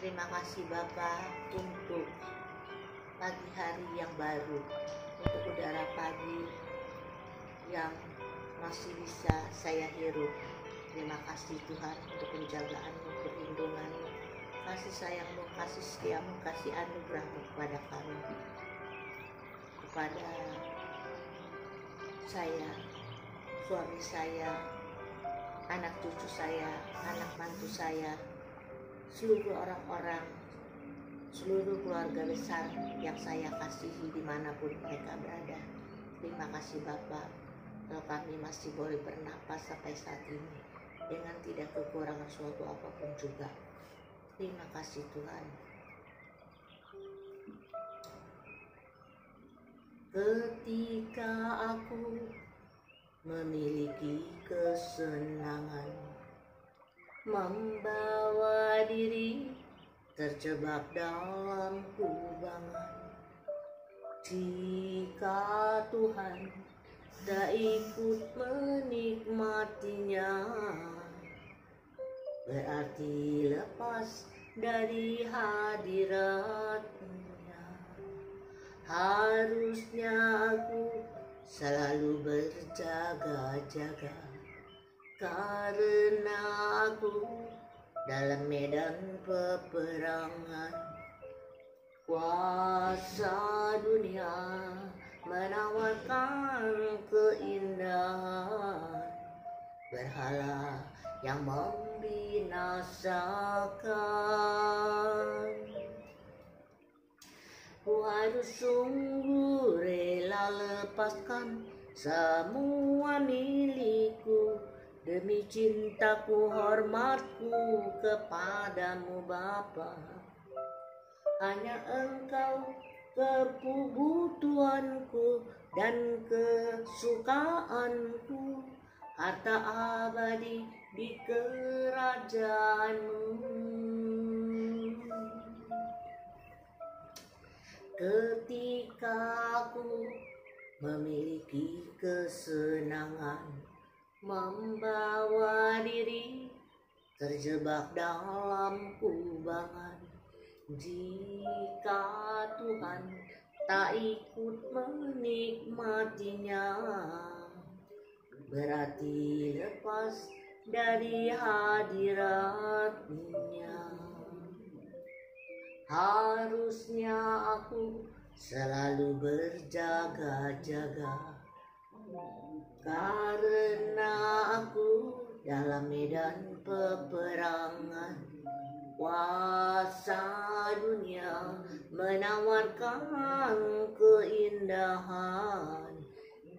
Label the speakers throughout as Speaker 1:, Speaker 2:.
Speaker 1: Terima kasih Bapa untuk pagi hari yang baru, untuk udara pagi yang masih bisa saya hirup. Terima kasih Tuhan untuk penjagaan-Mu, perlindungan-Mu, kasih sayang-Mu, kasih setia-Mu, kasih anugerah-Mu kepada kami, kepada saya, suami saya, anak cucu saya, anak mantu saya, seluruh orang-orang, seluruh keluarga besar yang saya kasihi dimanapun mereka berada. Terima kasih Bapak, kalau kami masih boleh bernapas sampai saat ini dengan tidak kekurangan suatu apapun juga. Terima kasih Tuhan. Ketika aku memiliki kesenangan, membawa diri terjebak dalam kubangan, jika Tuhan tak ikut menikmatinya, berarti lepas dari hadirat-Nya. Harusnya aku selalu berjaga-jaga, karena aku dalam medan peperangan. Kuasa dunia menawarkan keindahan, berhala yang membinasakan. Ku harus sungguh rela lepaskan semua milikku demi cintaku, hormatku kepadamu Bapa. Hanya Engkau kebutuhanku dan kesukaanku, harta abadi di kerajaan-Mu. Ketika aku memiliki kesenangan, membawa diri terjebak dalam kubangan, jika Tuhan tak ikut menikmatinya, berarti lepas dari hadirat-Nya. Harusnya aku selalu berjaga-jaga, karena aku dalam medan peperangan. Kuasa dunia menawarkan keindahan,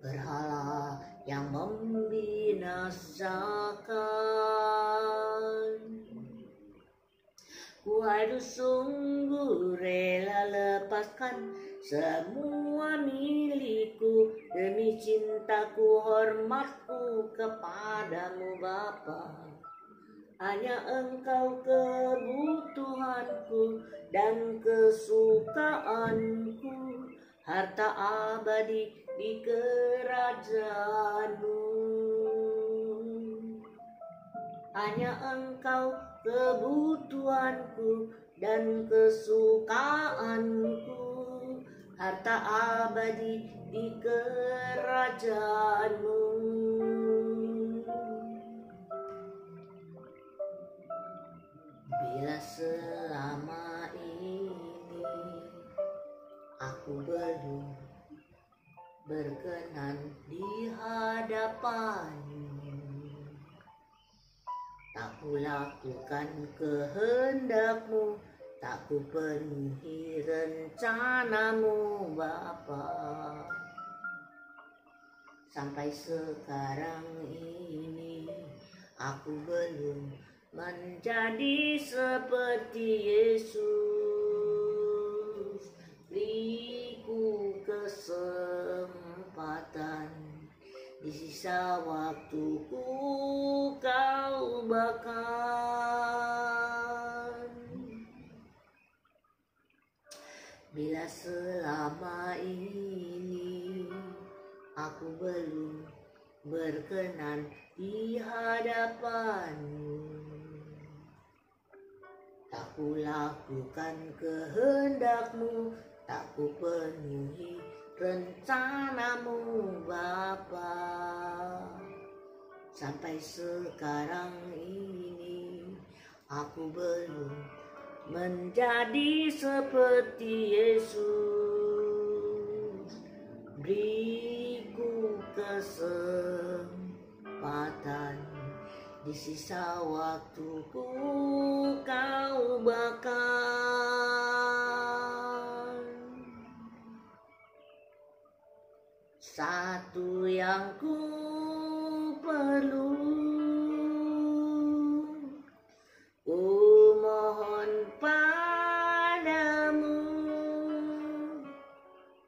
Speaker 1: berhala yang membinasakan. Ku harus sungguh rela lepaskan semua milikku demi cintaku, hormatku kepadamu Bapa. Hanya Engkau kebutuhanku dan kesukaanku, harta abadi di kerajaan-Mu. Hanya Engkau kebutuhanku dan kesukaanku, harta abadi di kerajaan-Mu. Bila selama ini aku belum berkenan di hadapan-Mu, tak kulakukan kehendak-Mu, tak kupenuhi rencana-Mu Bapa. Sampai sekarang ini aku belum menjadi seperti Yesus. Beriku kesempatan, di sisa waktuku Kau bahkan. Bila selama ini aku belum berkenan di hadapan-Mu, tak tak ku lakukan kehendak-Mu, tak ku penuhi rencanamu Bapa. Sampai sekarang ini aku belum menjadi seperti Yesus. Beriku kesempatan, di sisa waktuku Kau ubahkan. Satu yang ku perlu, ku mohon padamu,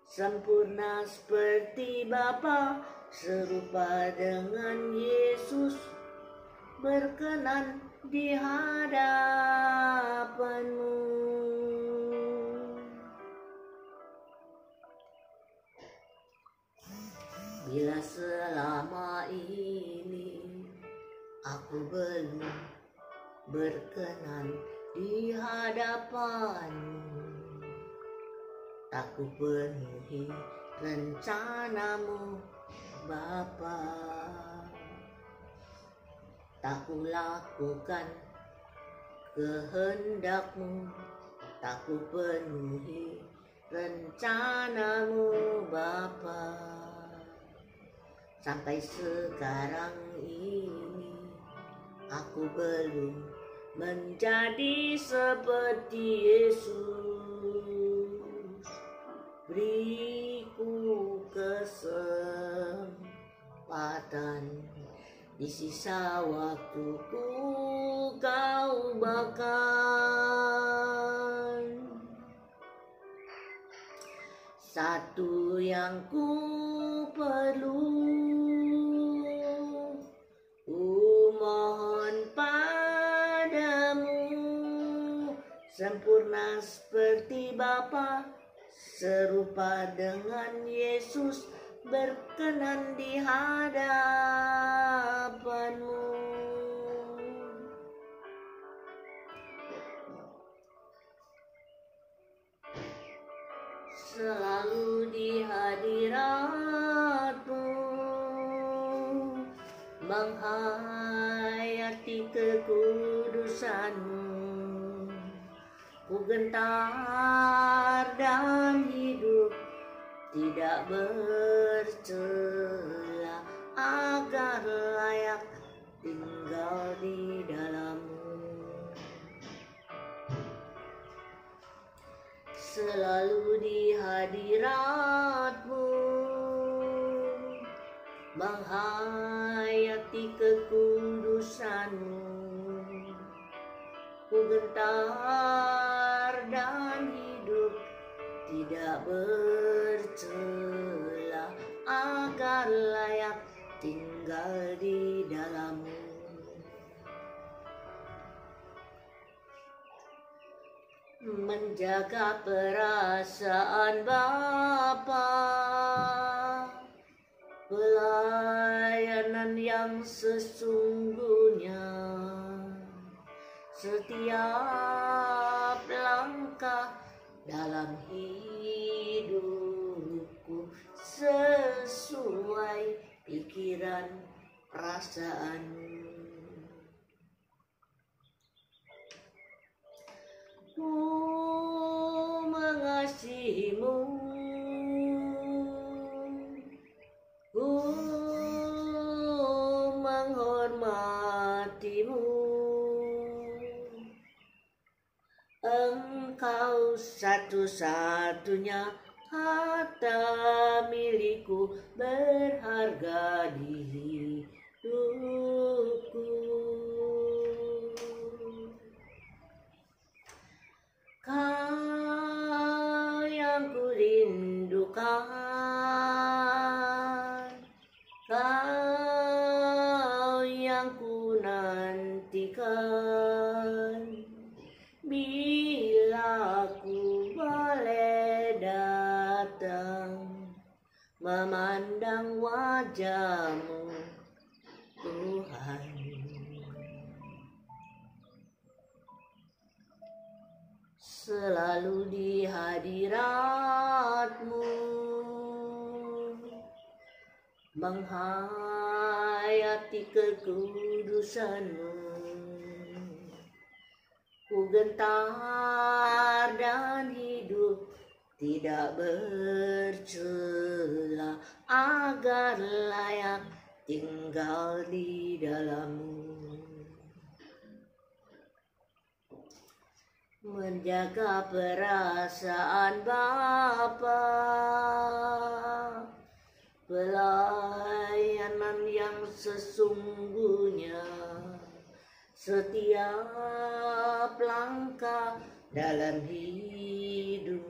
Speaker 1: sempurna seperti Bapa, serupa dengan Yesus, berkenan di hadapan-Mu. Bila selama ini aku belum berkenan di hadapan-Mu, tak ku penuhi rencanamu Bapa, tak ku lakukan kehendak-Mu, tak ku penuhi rencanamu Bapa. Sampai sekarang ini aku belum menjadi seperti Yesus. Beriku kesempatan, di sisa waktuku Kau ubahkan. Satu yang ku perlu, ku mohon padamu, sempurna seperti Bapa, serupa dengan Yesus, berkenan di hadapan-Mu. Selalu di hadirat-Mu, menghayati kekudusan-Mu, ku gentar dan hidup tidak bercela, agar layak tinggal di dalam-Mu. Selalu di hadirat-Mu, menghayati kekudusan-Mu, ku gentar dan hidup tidak bercela, agar layak tinggal di dalam-Mu. Menjaga perasaan Bapa, pelayanan yang sesungguhnya, setiap langkah dalam hidupku sesuai pikiran perasaan-Mu. Ku mengasihi-Mu, ku menghormati-Mu. Engkau satu-satunya harta milikku, berharga di hidupku. Kau yang ku rindukan, Kau yang ku nantikan, bila ku boleh datang memandang wajah-Mu Tuhan. selalu di hadirat-Mu, menghayati kekudusan-Mu. Ku gentar dan hidup tidak bercela, agar layak tinggal di dalam-Mu. Menjaga perasaan Bapa, pelayanan yang sesungguhnya, setiap langkah dalam hidupku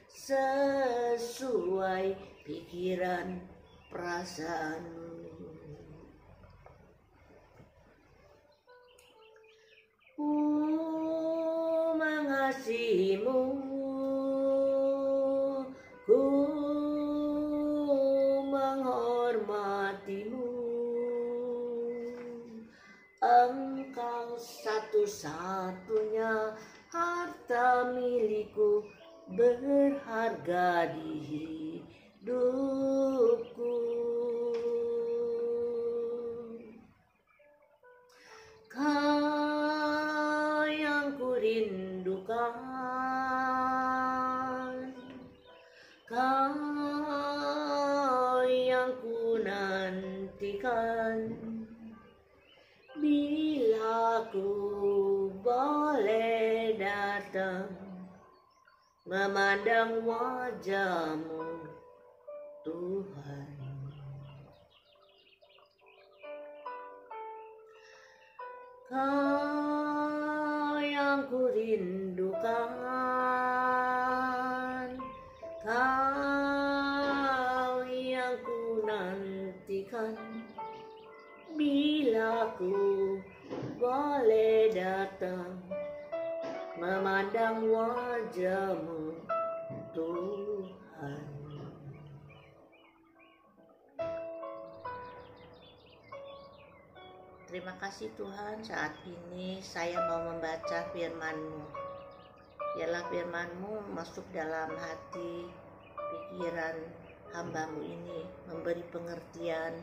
Speaker 1: sesuai pikiran perasaan-Mu. Ku mengasihi-Mu, ku menghormati-Mu. Engkau satu-satunya harta milikku, berharga di hidupku. Kau yang kurindukan, Kau yang ku nantikan. Bila ku boleh datang memandang wajah-Mu, Tuhan. Kau yang kurindukan, Kau yang ku nantikan. Bila ku boleh datang memandang wajah-Mu, Tuhan. Terima kasih Tuhan, saat ini saya mau membaca firman-Mu. Biarlah firman-Mu masuk dalam hati, pikiran hamba-Mu ini, memberi pengertian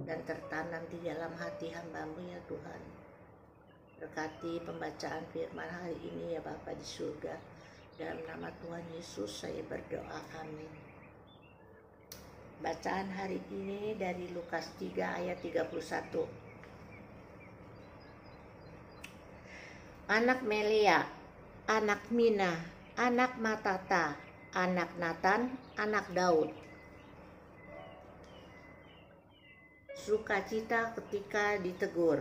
Speaker 1: dan tertanam di dalam hati hamba-Mu ya Tuhan. Berkati pembacaan firman hari ini ya Bapa di surga. Dalam nama Tuhan Yesus saya berdoa, amin. Bacaan hari ini dari Lukas 3 ayat 31. Anak Melea, anak Mina, anak Matata, anak Natan, anak Daud. Sukacita ketika ditegur.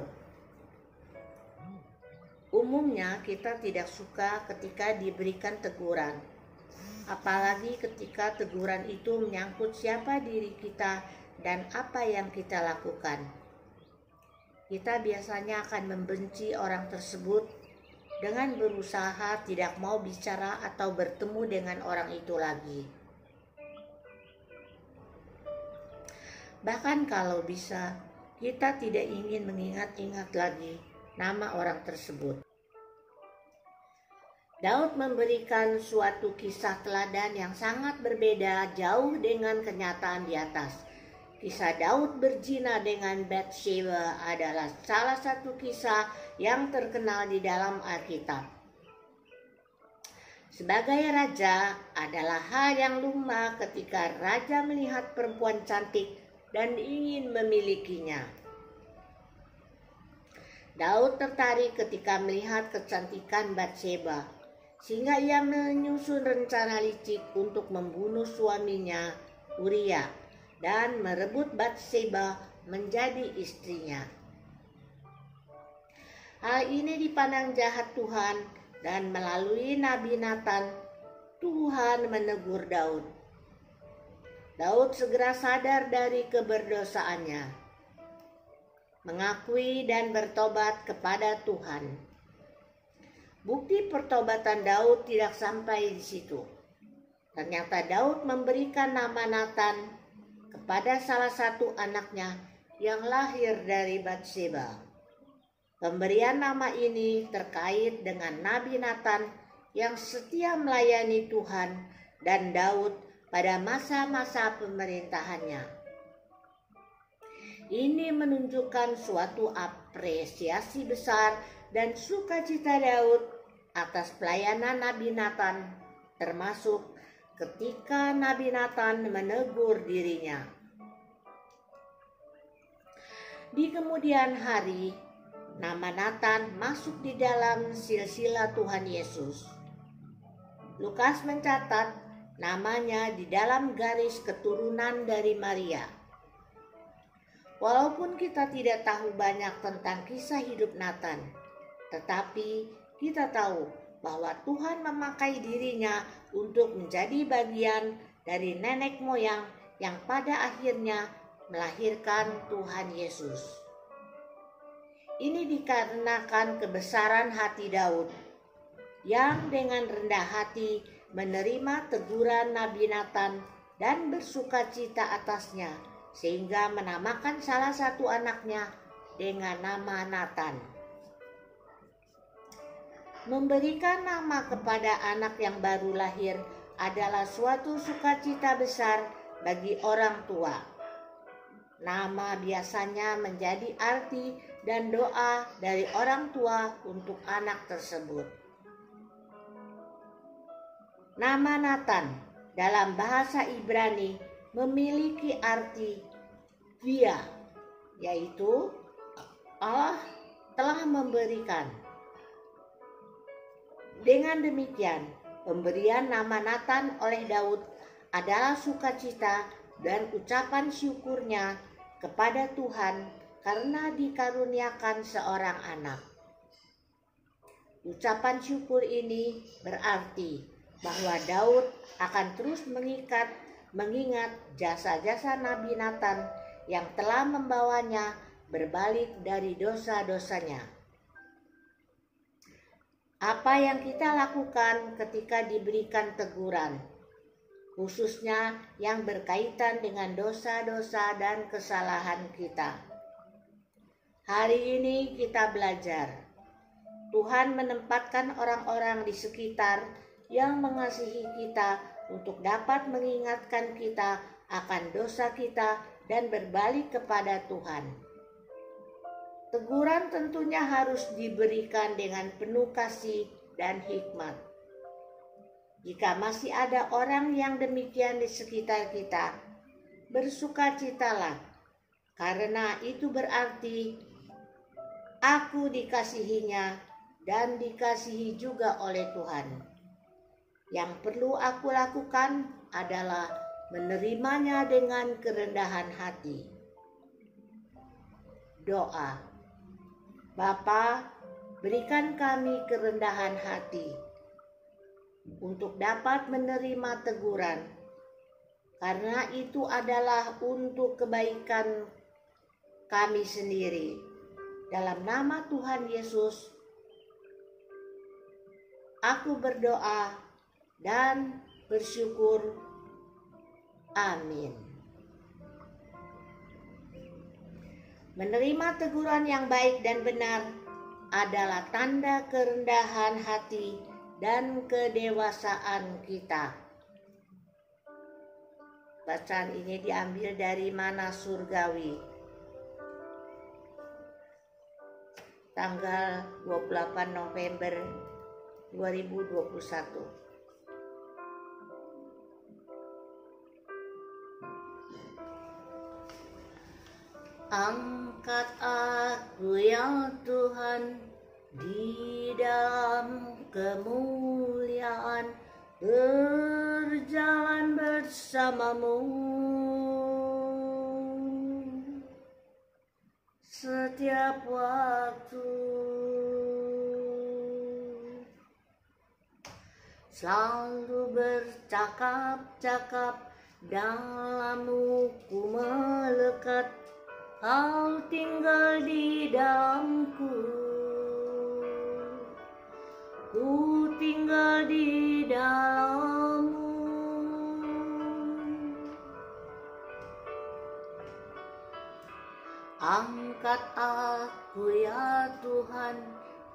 Speaker 1: Umumnya kita tidak suka ketika diberikan teguran, apalagi ketika teguran itu menyangkut siapa diri kita dan apa yang kita lakukan. Kita biasanya akan membenci orang tersebut dengan berusaha tidak mau bicara atau bertemu dengan orang itu lagi. Bahkan kalau bisa, kita tidak ingin mengingat-ingat lagi nama orang tersebut. Daud memberikan suatu kisah teladan yang sangat berbeda jauh dengan kenyataan di atas. Kisah Daud berzina dengan Bathsheba adalah salah satu kisah yang terkenal di dalam Alkitab. Sebagai raja adalah hal yang lumrah ketika raja melihat perempuan cantik dan ingin memilikinya. Daud tertarik ketika melihat kecantikan Bathsheba, sehingga ia menyusun rencana licik untuk membunuh suaminya Uria dan merebut Bathsheba menjadi istrinya. Hal ini dipandang jahat Tuhan, dan melalui Nabi Natan, Tuhan menegur Daud. Daud segera sadar dari keberdosaannya, mengakui dan bertobat kepada Tuhan. Bukti pertobatan Daud tidak sampai di situ. Ternyata Daud memberikan nama Natan kepada salah satu anaknya yang lahir dari Bathsheba. Pemberian nama ini terkait dengan Nabi Nathan yang setia melayani Tuhan dan Daud pada masa-masa pemerintahannya. Ini menunjukkan suatu apresiasi besar dan sukacita Daud atas pelayanan Nabi Nathan, termasuk ketika Nabi Nathan menegur dirinya. Di kemudian hari, nama Nathan masuk di dalam silsilah Tuhan Yesus. Lukas mencatat namanya di dalam garis keturunan dari Maria. Walaupun kita tidak tahu banyak tentang kisah hidup Nathan, tetapi kita tahu bahwa Tuhan memakai dirinya untuk menjadi bagian dari nenek moyang yang pada akhirnya melahirkan Tuhan Yesus. Ini dikarenakan kebesaran hati Daud yang dengan rendah hati menerima teguran Nabi Nathan dan bersukacita atasnya, sehingga menamakan salah satu anaknya dengan nama Nathan. Memberikan nama kepada anak yang baru lahir adalah suatu sukacita besar bagi orang tua. Nama biasanya menjadi arti dan doa dari orang tua untuk anak tersebut. Nama Nathan dalam bahasa Ibrani memiliki arti via, yaitu Allah telah memberikan. Dengan demikian, pemberian nama Nathan oleh Daud adalah sukacita dan ucapan syukurnya kepada Tuhan karena dikaruniakan seorang anak. Ucapan syukur ini berarti bahwa Daud akan terus mengingat jasa-jasa Nabi Nathan yang telah membawanya berbalik dari dosa-dosanya. Apa yang kita lakukan ketika diberikan teguran, khususnya yang berkaitan dengan dosa-dosa dan kesalahan kita? Hari ini kita belajar. Tuhan menempatkan orang-orang di sekitar yang mengasihi kita untuk dapat mengingatkan kita akan dosa kita dan berbalik kepada Tuhan. Teguran tentunya harus diberikan dengan penuh kasih dan hikmat. Jika masih ada orang yang demikian di sekitar kita, bersukacitalah, karena itu berarti aku dikasihinya dan dikasihi juga oleh Tuhan. Yang perlu aku lakukan adalah menerimanya dengan kerendahan hati. Doa. Bapa, berikan kami kerendahan hati untuk dapat menerima teguran, karena itu adalah untuk kebaikan kami sendiri. Dalam nama Tuhan Yesus, aku berdoa dan bersyukur. Amin. Menerima teguran yang baik dan benar adalah tanda kerendahan hati dan kedewasaan kita. Bacaan ini diambil dari Manna Surgawi, tanggal 28 November 2021. Angkat aku ya Tuhan di dalam kemuliaan, berjalan bersamamu setiap waktu, selalu bercakap-cakap, dalam-Mu ku melekat, Kau tinggal di dalamku, ku tinggal di dalam-Mu. Angkat aku ya Tuhan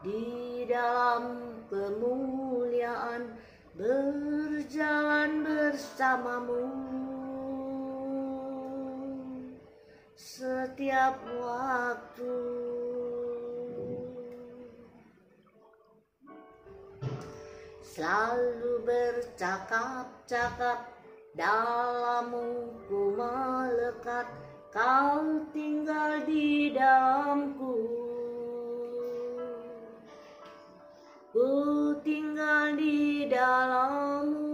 Speaker 1: di dalam kemuliaan, berjalan bersamamu setiap waktu. Selalu bercakap-cakap, dalam-Mu ku melekat, Kau tinggal di dalamku. Ku tinggal di dalam-Mu.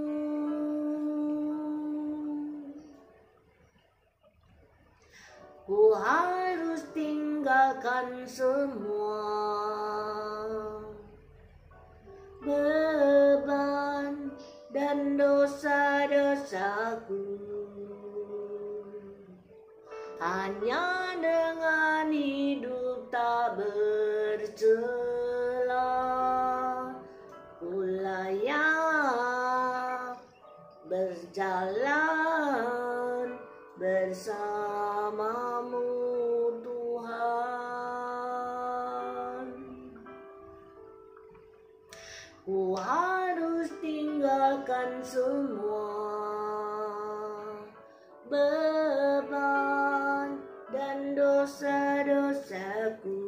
Speaker 1: Ku harus tinggalkan semua beban dan dosa-dosaku. Hanya dengan hidup tak bercela, ku layak berjalan bersamamu Tuhan. Ku harus tinggalkan semua beban dan dosa-dosaku.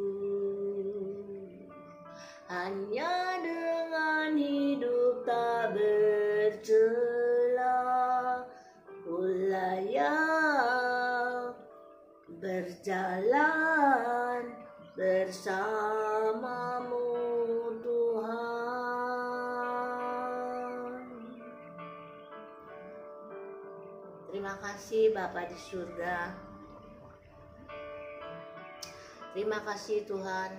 Speaker 1: Hanya dengan hidup tak bercela, ku layak berjalan bersamamu Tuhan. Terima kasih Bapa di surga. Terima kasih Tuhan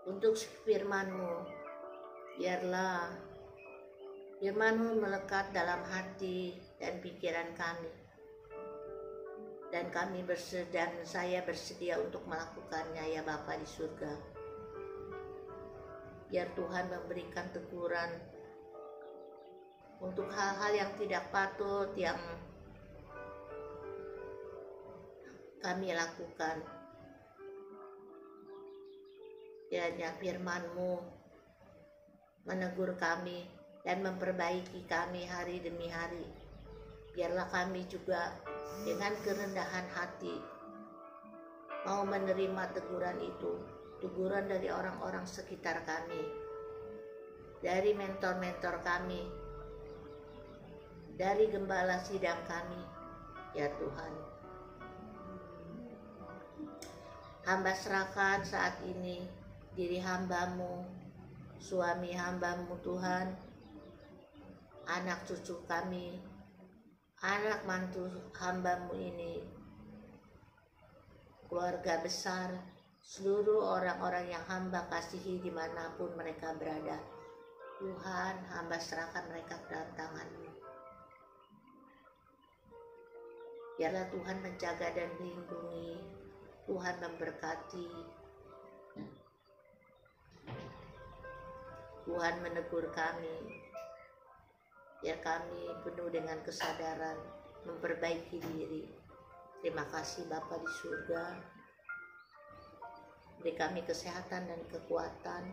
Speaker 1: untuk firman-Mu. Biarlah firman-Mu melekat dalam hati dan pikiran kami. Dan kami dan saya bersedia untuk melakukannya ya Bapa di surga. Biar Tuhan memberikan teguran untuk hal-hal yang tidak patut yang kami lakukan. Kiranya firman-Mu menegur kami dan memperbaiki kami hari demi hari. Biarlah kami juga dengan kerendahan hati mau menerima teguran itu, teguran dari orang-orang sekitar kami, dari mentor-mentor kami, dari gembala sidang kami, ya Tuhan. Hamba serahkan saat ini diri hamba-Mu, suami hamba-Mu Tuhan, anak cucu kami, anak mantu hamba-Mu ini, keluarga besar, seluruh orang-orang yang hamba kasihi dimanapun mereka berada. Tuhan, hamba serahkan mereka ke dalam tangan-Mu. Biarlah Tuhan menjaga dan melindungi, Tuhan memberkati, Tuhan menegur kami, biar kami penuh dengan kesadaran, memperbaiki diri. Terima kasih Bapa di surga. Beri kami kesehatan dan kekuatan,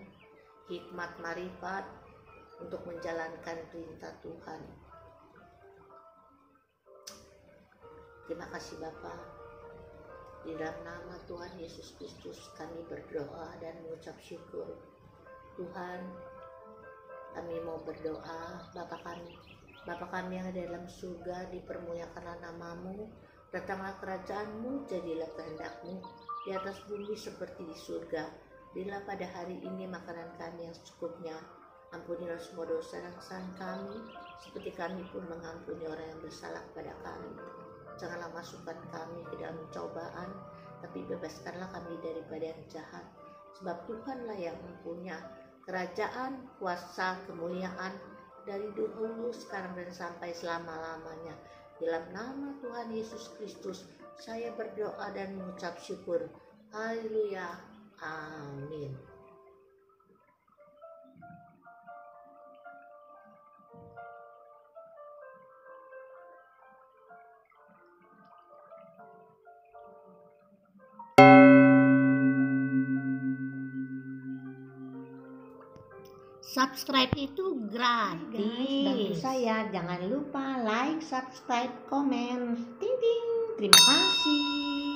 Speaker 1: hikmat marifat untuk menjalankan perintah Tuhan. Terima kasih Bapa. Di dalam nama Tuhan Yesus Kristus kami berdoa dan mengucap syukur. Tuhan, kami mau berdoa, Bapa kami yang ada dalam surga, dipermuliakanlah nama-Mu, datanglah kerajaan-Mu, jadilah kehendak-Mu di atas bumi seperti di surga. Berilah pada hari ini makanan kami yang secukupnya, ampunilah semua dosa dan kesalahan kami, seperti kami pun mengampuni orang yang bersalah kepada kami. Janganlah masukkan kami ke dalam cobaan, tapi bebaskanlah kami daripada yang jahat. Sebab Tuhanlah yang mempunyai kerajaan, kuasa, kemuliaan dari dahulu, sekarang dan sampai selama-lamanya. Dalam nama Tuhan Yesus Kristus, saya berdoa dan mengucap syukur. Haleluya. Amin. Subscribe itu gratis. Bantu saya, jangan lupa like, subscribe, komen. Ting ting. Terima kasih.